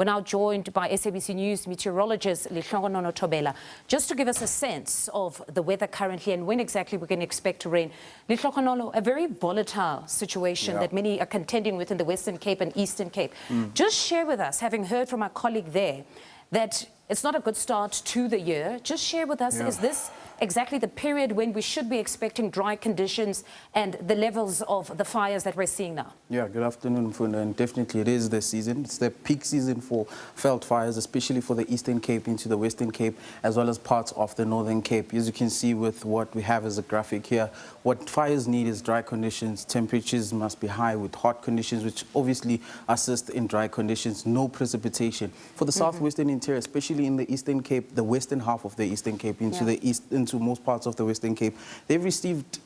We're now joined by SABC News Meteorologist Lehlohonolo Thobela, just to give us a sense of the weather currently and when exactly we can expect to rain. Lehlohonolo, a very volatile situation that many are contending with in the Western Cape and Eastern Cape. Just share with us, having heard from our colleague there, that it's not a good start to the year. Just share with us, is this exactly the period when we should be expecting dry conditions and the levels of the fires that we're seeing now? Yeah, good afternoon, Funda, and definitely it is the season. It's the peak season for veld fires, especially for the Eastern Cape into the Western Cape, as well as parts of the Northern Cape. As you can see with what we have as a graphic here, what fires need is dry conditions. Temperatures must be high with hot conditions, which obviously assist in dry conditions. No precipitation. For the southwestern interior, especially in the Eastern Cape, the western half of the Eastern Cape into the east, into most parts of the Western Cape, they've received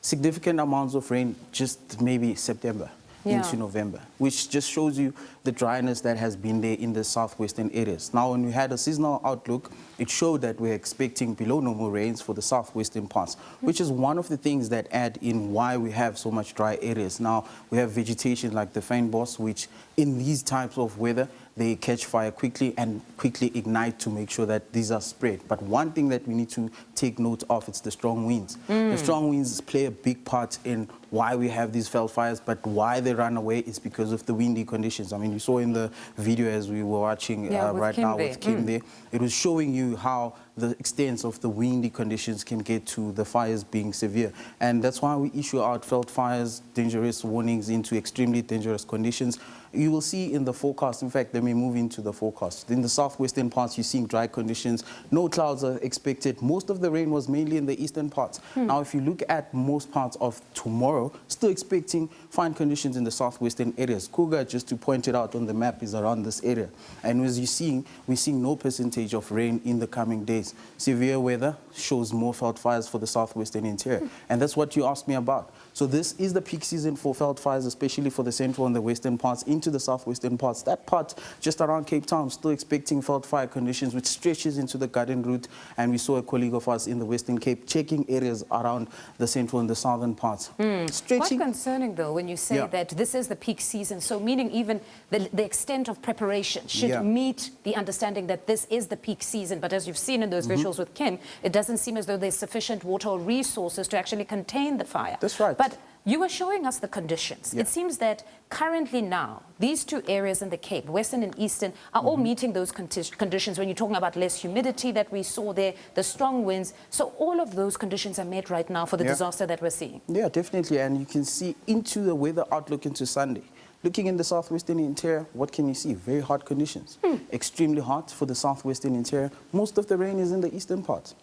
significant amounts of rain just maybe September into November, which just shows you the dryness that has been there in the southwestern areas. Now, when we had a seasonal outlook, it showed that we're expecting below normal rains for the southwestern parts, which is one of the things that add in why we have so much dry areas. Now, we have vegetation like the fynbos, which in these types of weather, they catch fire quickly and quickly ignite to make sure that these are spread. But one thing that we need to take note of, it's the strong winds. The strong winds play a big part in why we have these veld fires, but why they run away is because of the windy conditions. I mean, you saw in the video as we were watching right now with Kim there, it was showing you how the extent of the windy conditions can get to the fires being severe. And that's why we issue out veld fires, dangerous warnings into extremely dangerous conditions. You will see in the forecast, in fact, let me move into the forecast. In the southwestern parts, you're seeing dry conditions. No clouds are expected. Most of the rain was mainly in the eastern parts. Now, if you look at most parts of tomorrow, still expecting fine conditions in the southwestern areas. Kruger, just to point it out on the map, is around this area. And as you're seeing, we're seeing no percentage of rain in the coming days. Severe weather shows more veld fires for the southwestern interior. And that's what you asked me about. So this is the peak season for veld fires, especially for the central and the western parts into the southwestern parts. That part just around Cape Town, still expecting veld fire conditions, which stretches into the Garden Route. And we saw a colleague of us in the Western Cape checking areas around the central and the southern parts. Quite concerning, though, when you say that this is the peak season. So meaning even the extent of preparation should meet the understanding that this is the peak season. But as you've seen in those visuals with Kim, it doesn't seem as though there's sufficient water or resources to actually contain the fire. That's right. But you were showing us the conditions. It seems that currently now, these two areas in the Cape, Western and Eastern, are all meeting those conditions when you're talking about less humidity that we saw there, the strong winds. So all of those conditions are met right now for the disaster that we're seeing. Yeah, definitely. And you can see into the weather outlook into Sunday. Looking in the southwestern interior, what can you see? Very hot conditions. Extremely hot for the southwestern interior. Most of the rain is in the eastern parts.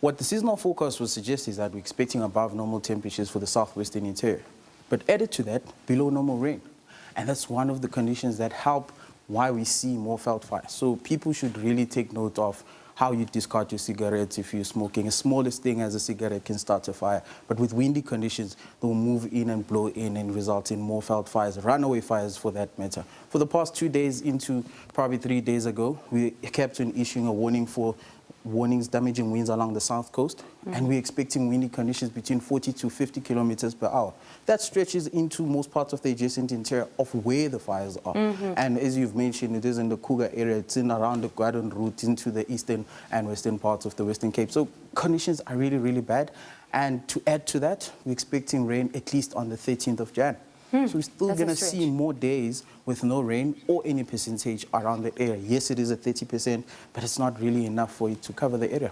What the seasonal forecast would suggest is that we're expecting above normal temperatures for the southwestern interior. But added to that, below normal rain. And that's one of the conditions that help why we see more veld fires. So people should really take note of how you discard your cigarettes if you're smoking. The smallest thing as a cigarette can start a fire. But with windy conditions, they'll move in and blow in and result in more veld fires, runaway fires for that matter. For the past 2 days into probably 3 days ago, we kept on issuing a warning for damaging winds along the south coast, and we're expecting windy conditions between 40 to 50 kilometers per hour. That stretches into most parts of the adjacent interior of where the fires are. And as you've mentioned, it is in the Kruger area, it's in around the Garden Route into the eastern and western parts of the Western Cape. So conditions are really, really bad. And to add to that, we're expecting rain at least on the 13th of Jan. So we're still going to see more days with no rain or any percentage around the area. Yes, it is at 30%, but it's not really enough for it to cover the area.